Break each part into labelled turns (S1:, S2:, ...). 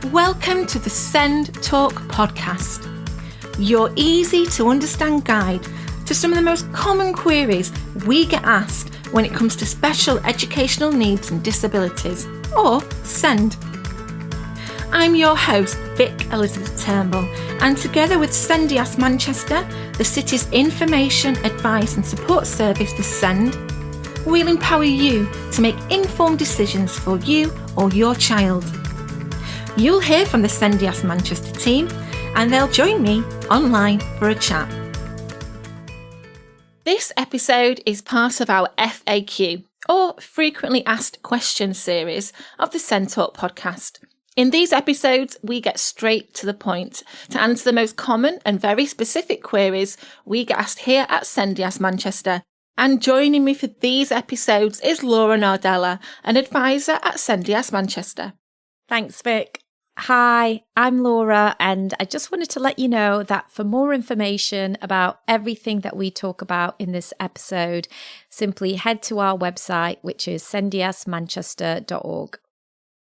S1: Welcome to the Send Talk podcast, your easy to understand guide to some of the most common queries we get asked when it comes to special educational needs and disabilities, or SEND. I'm your host, Vic Elizabeth Turnbull, and together with SENDIASS Manchester, the city's information, advice and support service for SEND, we'll empower you to make informed decisions for you or your child. You'll hear from the SENDIASS Manchester team, and they'll join me online for a chat. This episode is part of our FAQ, or Frequently Asked Questions series of the Send Talk podcast. In these episodes, we get straight to the point to answer the most common and very specific queries we get asked here at SENDIASS Manchester. And joining me for these episodes is Laura Nardella, an advisor at SENDIASS Manchester.
S2: Thanks, Vic. Hi, I'm Laura, and I just wanted to let you know that for more information about everything that we talk about in this episode, simply head to our website, which is sendiassmanchester.org.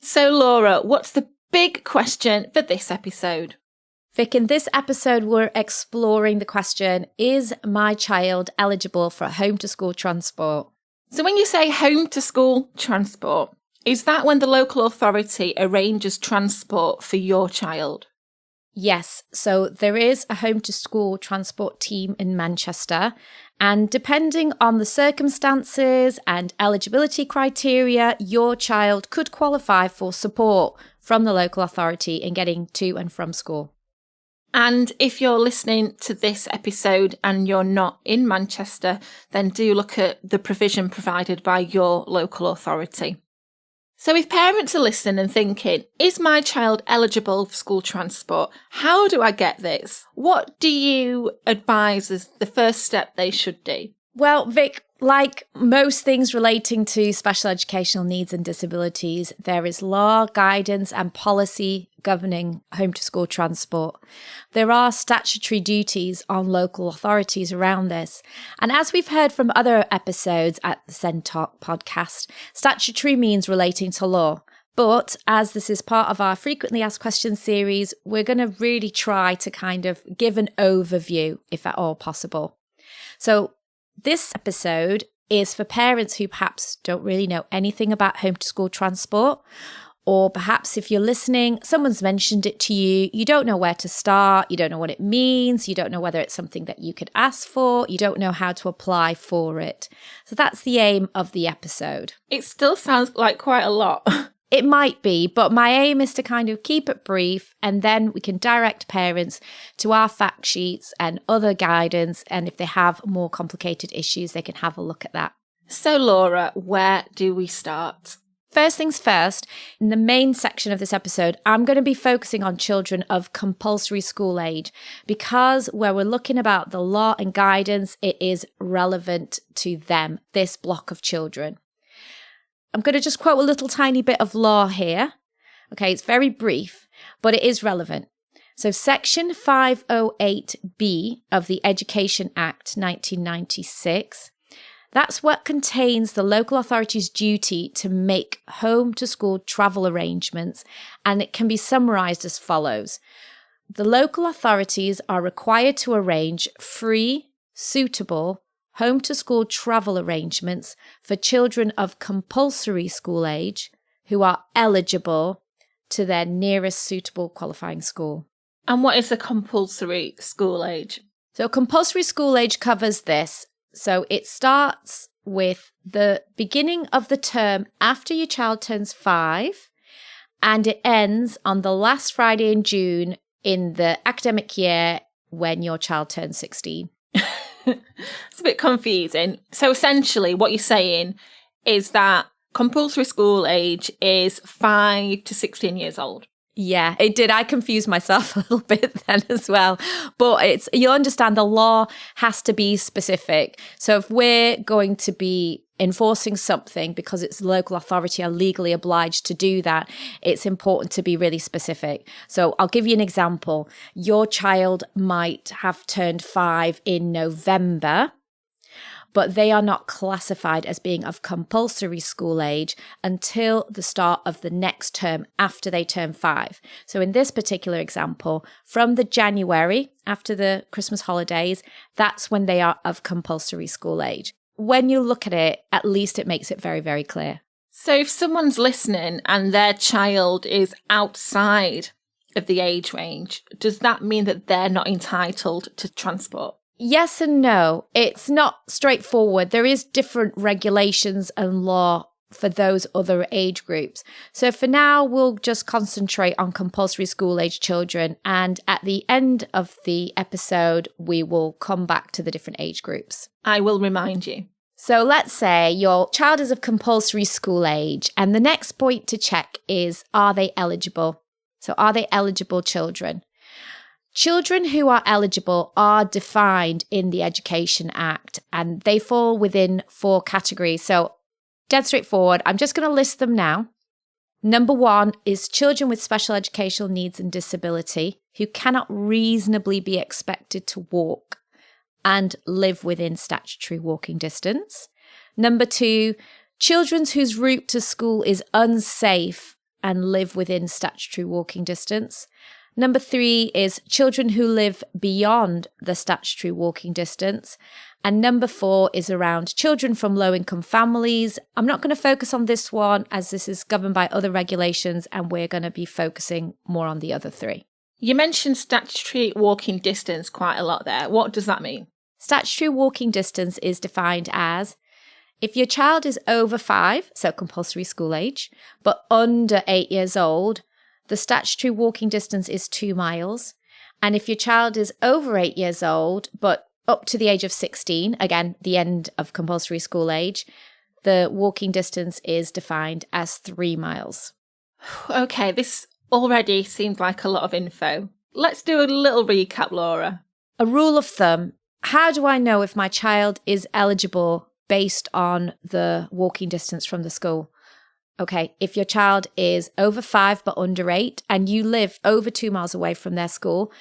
S1: So, Laura, what's the big question for this episode?
S2: Vic, in this episode, we're exploring the question, is my child eligible for home-to-school transport?
S1: So when you say home-to-school transport, is that when the local authority arranges transport for your child?
S2: Yes, so there is a home-to-school transport team in Manchester, and depending on the circumstances and eligibility criteria, your child could qualify for support from the local authority in getting to and from school.
S1: And if you're listening to this episode and you're not in Manchester, then do look at the provision provided by your local authority. So if parents are listening and thinking, is my child eligible for school transport? How do I get this? What do you advise as the first step they should do?
S2: Well, Vic, like most things relating to special educational needs and disabilities, there is law, guidance and policy governing home-to-school transport. There are statutory duties on local authorities around this. And as we've heard from other episodes at the Send Talk podcast, statutory means relating to law. But as this is part of our Frequently Asked Questions series, we're going to really try to kind of give an overview, if at all possible. So this episode is for parents who perhaps don't really know anything about home-to-school transport, or perhaps if you're listening, someone's mentioned it to you, you don't know where to start, you don't know what it means, you don't know whether it's something that you could ask for, you don't know how to apply for it. So that's the aim of the episode.
S1: It still sounds like quite a lot.
S2: It might be, but my aim is to kind of keep it brief, and then we can direct parents to our fact sheets and other guidance. And if they have more complicated issues, they can have a look at that.
S1: So, Laura, where do we start?
S2: First things first, in the main section of this episode, I'm going to be focusing on children of compulsory school age, because where we're looking about the law and guidance, it is relevant to them, this block of children. I'm going to just quote a little tiny bit of law here. Okay, it's very brief, but it is relevant. So Section 508B of the Education Act 1996, that's what contains the local authority's duty to make home-to-school travel arrangements, and it can be summarised as follows. The local authorities are required to arrange free, suitable, home-to-school travel arrangements for children of compulsory school age who are eligible to their nearest suitable qualifying school.
S1: And what is a compulsory school age?
S2: So compulsory school age covers this. So it starts with the beginning of the term after your child turns 5, and it ends on the last Friday in June in the academic year when your child turns 16.
S1: It's a bit confusing. So essentially what you're saying is that compulsory school age is 5 to 16 years old.
S2: Yeah, it did. I confused myself a little bit then as well. But you'll understand the law has to be specific. So if we're going to be enforcing something because it's local authority are legally obliged to do that, it's important to be really specific. So I'll give you an example. Your child might have turned 5 in November, but they are not classified as being of compulsory school age until the start of the next term after they turn 5. So in this particular example, from the January after the Christmas holidays, that's when they are of compulsory school age. When you look at it, at least it makes it very, very clear.
S1: So if someone's listening and their child is outside of the age range, does that mean that they're not entitled to transport?
S2: Yes and no. It's not straightforward. There is different regulations and law for those other age groups. So for now, we'll just concentrate on compulsory school age children. And at the end of the episode, we will come back to the different age groups.
S1: I will remind you.
S2: So let's say your child is of compulsory school age. And the next point to check is, are they eligible? So are they eligible children? Children who are eligible are defined in the Education Act, and they fall within 4 categories. So dead straightforward. I'm just going to list them now. Number 1 is children with special educational needs and disability who cannot reasonably be expected to walk and live within statutory walking distance. Number 2, children whose route to school is unsafe and live within statutory walking distance. Number 3 is children who live beyond the statutory walking distance. And number 4 is around children from low-income families. I'm not going to focus on this one as this is governed by other regulations, and we're going to be focusing more on the other 3.
S1: You mentioned statutory walking distance quite a lot there. What does that mean?
S2: Statutory walking distance is defined as if your child is over 5, so compulsory school age, but under 8 years old, the statutory walking distance is 2 miles. And if your child is over 8 years old, but up to the age of 16, again, the end of compulsory school age, the walking distance is defined as 3 miles.
S1: Okay, this already seems like a lot of info. Let's do a little recap, Laura.
S2: A rule of thumb. How do I know if my child is eligible based on the walking distance from the school? Okay, if your child is over 5 but under 8 and you live over 2 miles away from their school,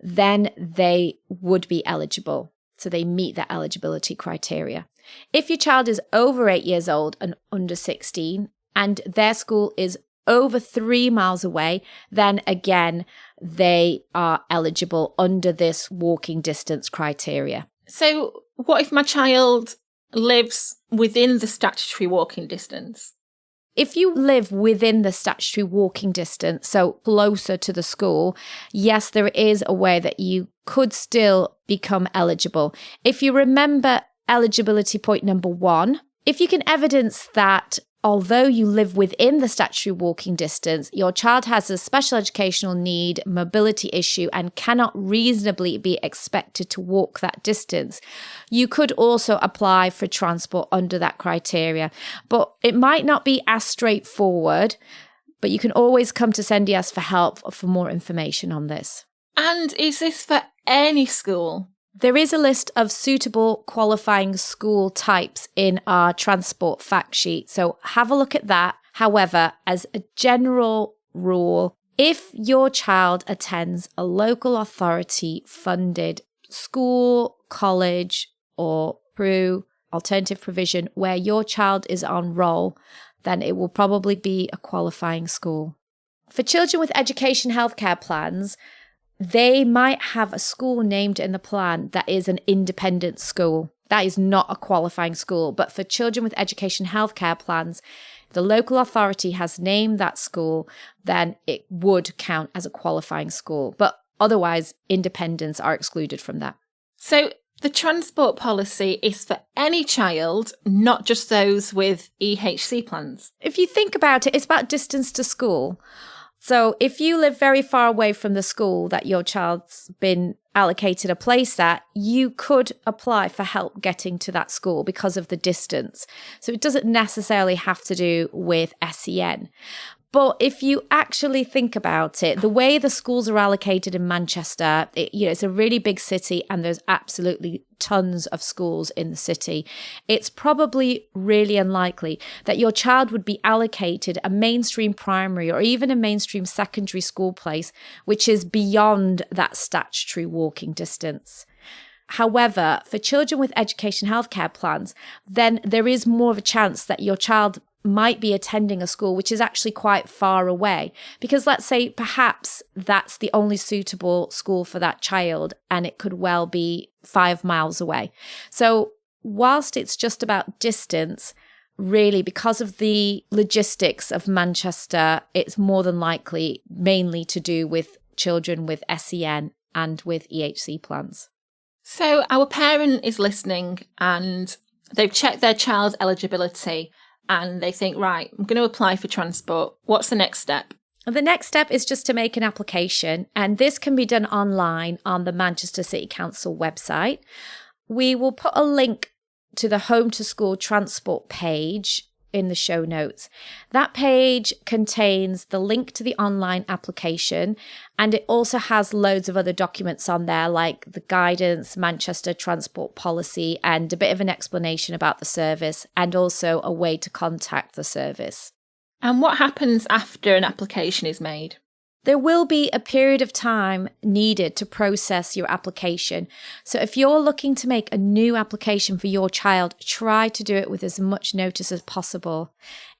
S2: then they would be eligible. So they meet that eligibility criteria. If your child is over 8 years old and under 16 and their school is over 3 miles away, then again, they are eligible under this walking distance criteria.
S1: So what if my child lives within the statutory walking distance?
S2: If you live within the statutory walking distance, so closer to the school, yes, there is a way that you could still become eligible. If you remember eligibility point number 1, if you can evidence that although you live within the statutory walking distance, your child has a special educational need, mobility issue, and cannot reasonably be expected to walk that distance, you could also apply for transport under that criteria. But it might not be as straightforward, but you can always come to SENDIASS for help for more information on this.
S1: And is this for any school?
S2: There is a list of suitable qualifying school types in our transport fact sheet, so have a look at that. However, as a general rule, if your child attends a local authority funded school, college, or through alternative provision where your child is on roll, then it will probably be a qualifying school. For children with education healthcare plans, they might have a school named in the plan that is an independent school. That is not a qualifying school. But for children with education healthcare plans, the local authority has named that school, then it would count as a qualifying school. But otherwise, independents are excluded from that.
S1: So the transport policy is for any child, not just those with EHC plans.
S2: If you think about it, it's about distance to school. So if you live very far away from the school that your child's been allocated a place at, you could apply for help getting to that school because of the distance. So it doesn't necessarily have to do with SEN. But if you actually think about it, the way the schools are allocated in Manchester, it's a really big city and there's absolutely tons of schools in the city. It's probably really unlikely that your child would be allocated a mainstream primary or even a mainstream secondary school place, which is beyond that statutory walking distance. However, for children with education healthcare plans, then there is more of a chance that your child might be attending a school which is actually quite far away. Because let's say perhaps that's the only suitable school for that child, and it could well be 5 miles away. So whilst it's just about distance, really, because of the logistics of Manchester, it's more than likely mainly to do with children with SEN and with EHC plans.
S1: So our parent is listening and they've checked their child's eligibility and they think, right, I'm going to apply for transport. What's the next step?
S2: The next step is just to make an application, and this can be done online on the Manchester City Council website. We will put a link to the Home to School Transport page in the show notes. That page contains the link to the online application, and it also has loads of other documents on there, like the guidance, Manchester transport policy, and a bit of an explanation about the service, and also a way to contact the service.
S1: And what happens after an application is made?
S2: There will be a period of time needed to process your application. So if you're looking to make a new application for your child, try to do it with as much notice as possible.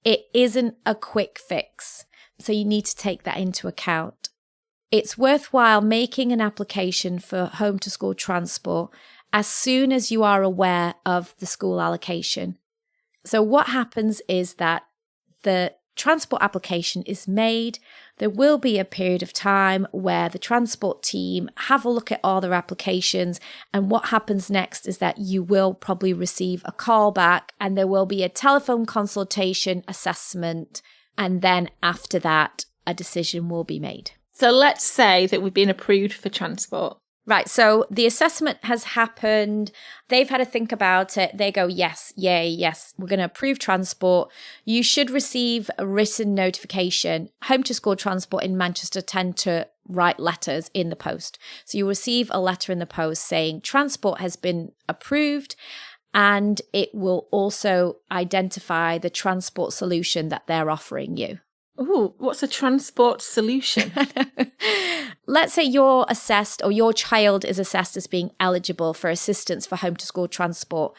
S2: It isn't a quick fix, so you need to take that into account. It's worthwhile making an application for home to school transport as soon as you are aware of the school allocation. So what happens is that the transport application is made. There will be a period of time where the transport team have a look at all their applications, and what happens next is that you will probably receive a call back, and there will be a telephone consultation assessment, and then after that a decision will be made.
S1: So let's say that we've been approved for transport.
S2: Right, so the assessment has happened. They've had to think about it. They go, yes, yay, yes, we're going to approve transport. You should receive a written notification. Home to school transport in Manchester tend to write letters in the post. So you receive a letter in the post saying transport has been approved, and it will also identify the transport solution that they're offering you.
S1: Ooh, what's a transport solution?
S2: Let's say you're assessed, or your child is assessed as being eligible for assistance for home to school transport.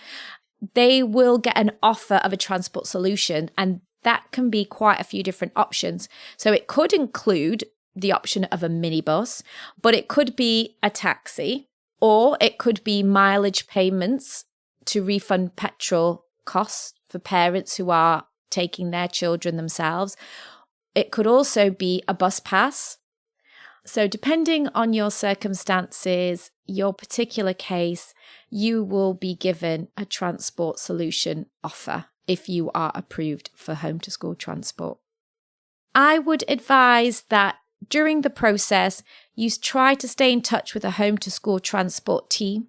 S2: They will get an offer of a transport solution, and that can be quite a few different options. So it could include the option of a minibus, but it could be a taxi, or it could be mileage payments to refund petrol costs for parents who are taking their children themselves. It could also be a bus pass. So depending on your circumstances, your particular case, you will be given a transport solution offer if you are approved for home to school transport. I would advise that during the process, you try to stay in touch with a home to school transport team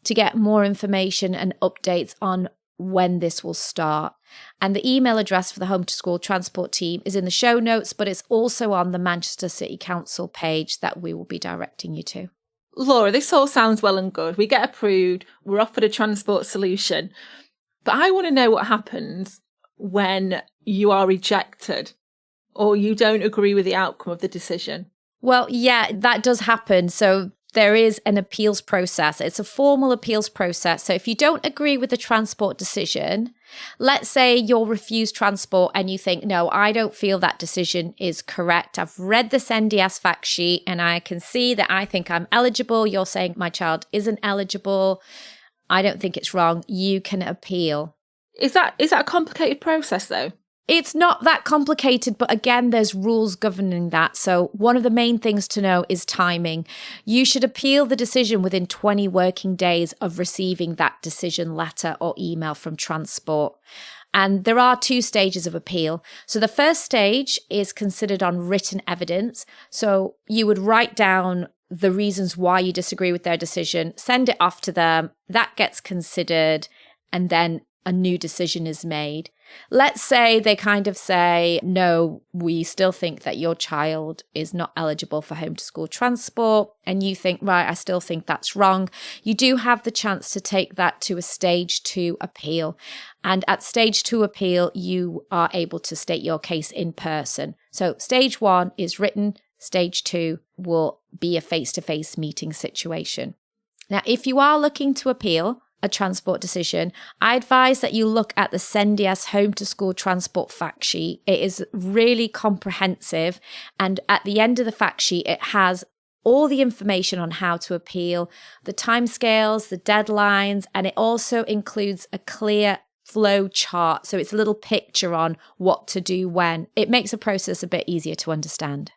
S2: to get more information and updates on when this will start. And the email address for the home to school transport team is in the show notes, but it's also on the Manchester City Council page that we will be directing you to.
S1: Laura, this all sounds well and good. We get approved, we're offered a transport solution. But I want to know what happens when you are rejected or you don't agree with the outcome of the decision.
S2: Well, yeah, that does happen. So there is an appeals process. It's a formal appeals process. So if you don't agree with the transport decision, let's say you're refused transport and you think, no, I don't feel that decision is correct. I've read the SENDIASS fact sheet and I can see that I think I'm eligible. You're saying my child isn't eligible. I don't think it's wrong. You can appeal.
S1: Is that a complicated process though?
S2: It's not that complicated, but again, there's rules governing that. So one of the main things to know is timing. You should appeal the decision within 20 working days of receiving that decision letter or email from transport. And there are 2 stages of appeal. So the first stage is considered on written evidence. So you would write down the reasons why you disagree with their decision, send it off to them, that gets considered, and then a new decision is made. Let's say they kind of say, no, we still think that your child is not eligible for home to school transport. And you think, right, I still think that's wrong. You do have the chance to take that to a stage 2 appeal. And at stage 2 appeal, you are able to state your case in person. So stage 1 is written. Stage 2 will be a face-to-face meeting situation. Now, if you are looking to appeal a transport decision, I advise that you look at the SENDIASS Home to School Transport fact sheet. It is really comprehensive, and at the end of the fact sheet, it has all the information on how to appeal, the timescales, the deadlines, and it also includes a clear flow chart. So it's a little picture on what to do when. It makes the process a bit easier to understand.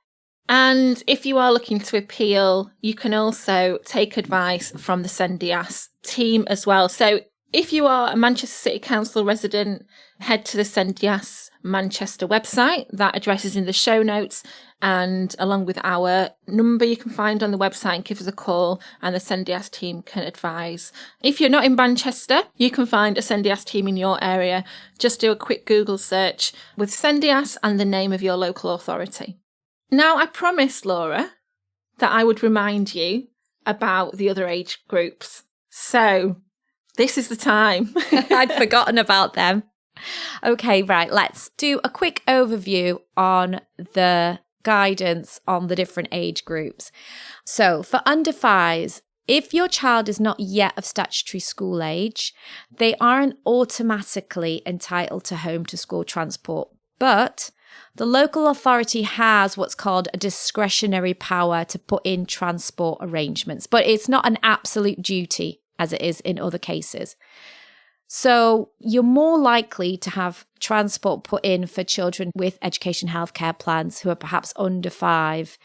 S1: And if you are looking to appeal, you can also take advice from the SENDIASS team as well. So if you are a Manchester City Council resident, head to the SENDIASS Manchester website. That address is in the show notes, and along with our number you can find on the website, and give us a call and the SENDIASS team can advise. If you're not in Manchester, you can find a SENDIASS team in your area. Just do a quick Google search with SENDIASS and the name of your local authority. Now, I promised, Laura, that I would remind you about the other age groups. So this is the time.
S2: I'd forgotten about them. Okay, right. Let's do a quick overview on the guidance on the different age groups. So for under fives, if your child is not yet of statutory school age, they aren't automatically entitled to home to school transport, but the local authority has what's called a discretionary power to put in transport arrangements, but it's not an absolute duty as it is in other cases. So you're more likely to have transport put in for children with education healthcare plans who are perhaps under 5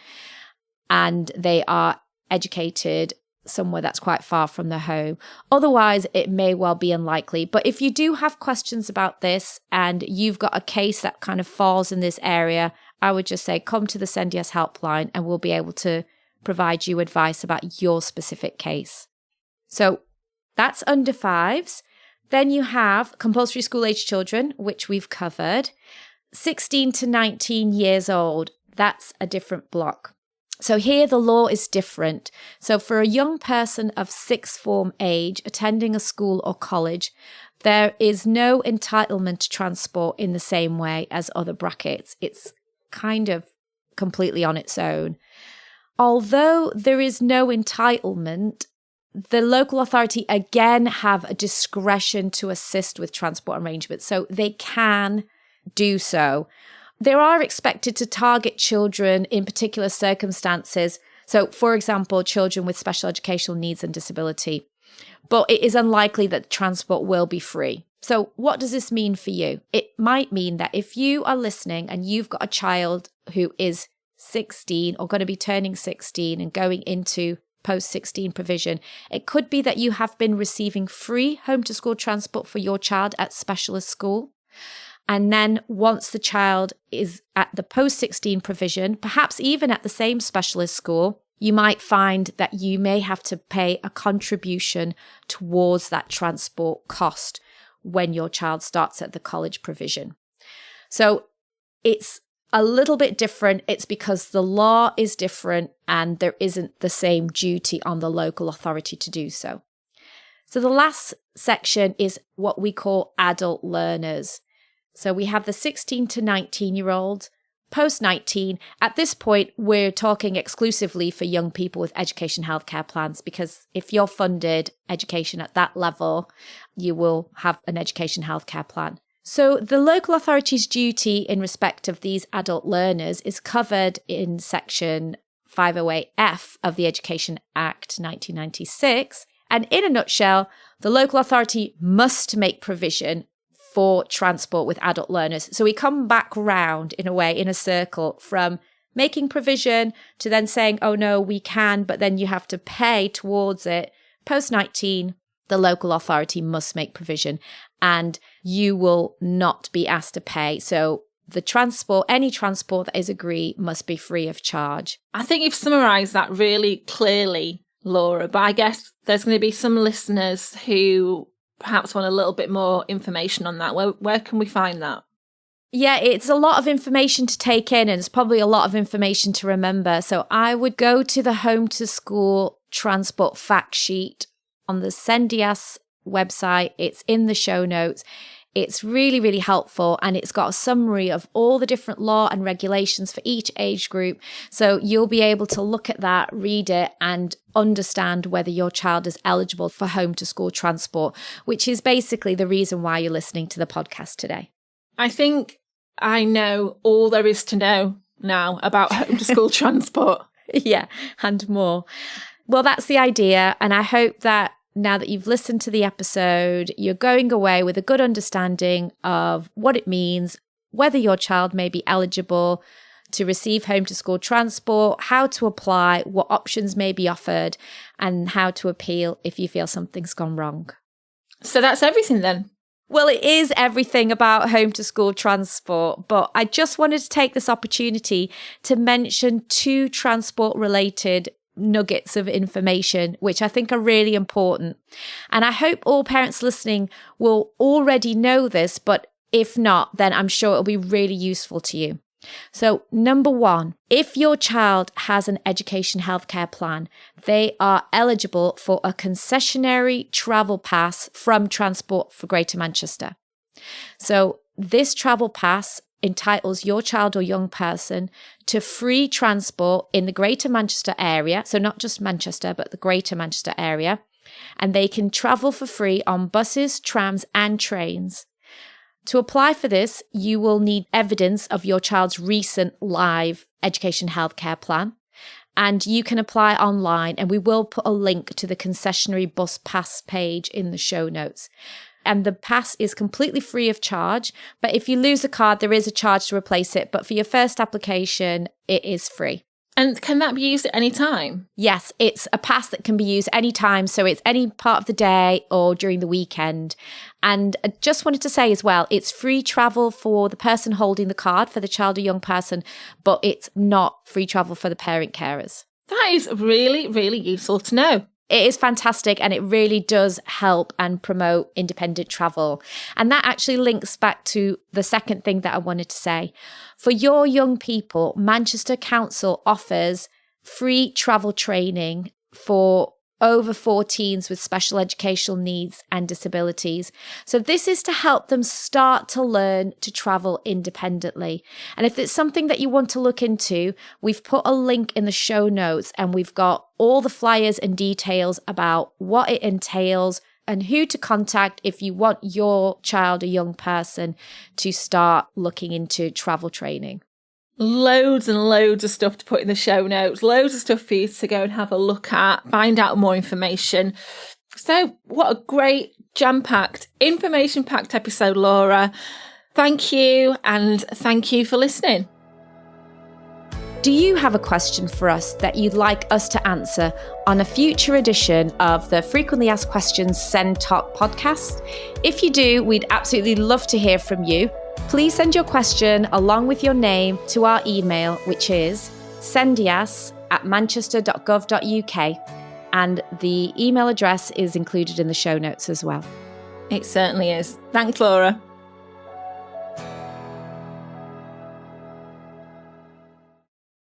S2: and they are educated somewhere that's quite far from the home. Otherwise, it may well be unlikely. But if you do have questions about this and you've got a case that kind of falls in this area, I would just say come to the SENDIASS helpline and we'll be able to provide you advice about your specific case. So that's under 5s. Then you have compulsory school age children, which we've covered. 16 to 19 years old, that's a different block. So here the law is different. So for a young person of sixth form age attending a school or college, there is no entitlement to transport in the same way as other brackets. It's kind of completely on its own. Although there is no entitlement, the local authority again have a discretion to assist with transport arrangements, so they can do so. They are expected to target children in particular circumstances. So, for example, children with special educational needs and disability. But it is unlikely that transport will be free. So what does this mean for you? It might mean that if you are listening and you've got a child who is 16 or going to be turning 16 and going into post-16 provision, it could be that you have been receiving free home-to-school transport for your child at specialist school. And then once the child is at the post-16 provision, perhaps even at the same specialist school, you might find that you may have to pay a contribution towards that transport cost when your child starts at the college provision. So it's a little bit different. It's because the law is different and there isn't the same duty on the local authority to do so. So the last section is what we call adult learners. So we have the 16 to 19-year-olds, post-19. At this point, we're talking exclusively for young people with education healthcare plans, because if you're funded education at that level, you will have an education healthcare plan. So the local authority's duty in respect of these adult learners is covered in Section 508F of the Education Act 1996. And in a nutshell, the local authority must make provision for transport with adult learners. So we come back round in a way, in a circle, from making provision to then saying, oh no, we can, but then you have to pay towards it. Post-19, the local authority must make provision and you will not be asked to pay. So the transport, any transport that is agreed, must be free of charge.
S1: I think you've summarised that really clearly, Laura, but I guess there's going to be some listeners who perhaps want a little bit more information on that. Where can we find that?
S2: Yeah, it's a lot of information to take in and it's probably a lot of information to remember. So I would go to the Home to School Transport fact sheet on the SENDIASS website. It's in the show notes. It's really, really helpful, and it's got a summary of all the different law and regulations for each age group. So you'll be able to look at that, read it, and understand whether your child is eligible for home to school transport, which is basically the reason why you're listening to the podcast today.
S1: I think I know all there is to know now about home to school transport.
S2: Yeah, and more. Well, that's the idea. And I hope that now that you've listened to the episode, you're going away with a good understanding of what it means, whether your child may be eligible to receive home to school transport, how to apply, what options may be offered, and how to appeal if you feel something's gone wrong.
S1: So that's everything then.
S2: Well, it is everything about home to school transport, but I just wanted to take this opportunity to mention 2 transport related nuggets of information, which I think are really important. And I hope all parents listening will already know this, but if not, then I'm sure it'll be really useful to you. So, number 1, if your child has an education healthcare plan, they are eligible for a concessionary travel pass from Transport for Greater Manchester. So, this travel pass entitles your child or young person to free transport in the Greater Manchester area, so not just Manchester, but the Greater Manchester area, and they can travel for free on buses, trams, and trains. To apply for this, you will need evidence of your child's recent live education healthcare plan, and you can apply online, and we will put a link to the concessionary bus pass page in the show notes. And the pass is completely free of charge, but if you lose a card, there is a charge to replace it. But for your first application, it is free.
S1: And can that be used at any time?
S2: Yes, it's a pass that can be used anytime. So it's any part of the day or during the weekend. And I just wanted to say as well, it's free travel for the person holding the card, for the child or young person, but it's not free travel for the parent carers.
S1: That is really, really useful to know.
S2: It is fantastic, and it really does help and promote independent travel. And that actually links back to the second thing that I wanted to say. For your young people, Manchester Council offers free travel training for over 14s with special educational needs and disabilities. So this is to help them start to learn to travel independently. And if it's something that you want to look into, we've put a link in the show notes, and we've got all the flyers and details about what it entails and who to contact if you want your child or young person to start looking into travel training.
S1: Loads and loads of stuff to put in the show notes, loads of stuff for you to go and have a look at, find out more information. So what a great jam-packed, information-packed episode, Laura. Thank you, and thank you for listening.
S2: Do you have a question for us that you'd like us to answer on a future edition of the Frequently Asked Questions Send Talk podcast? If you do, we'd absolutely love to hear from you. Please send your question along with your name to our email, which is sendiass@manchester.gov.uk, and the email address is included in the show notes as well.
S1: It certainly is. Thanks, Laura.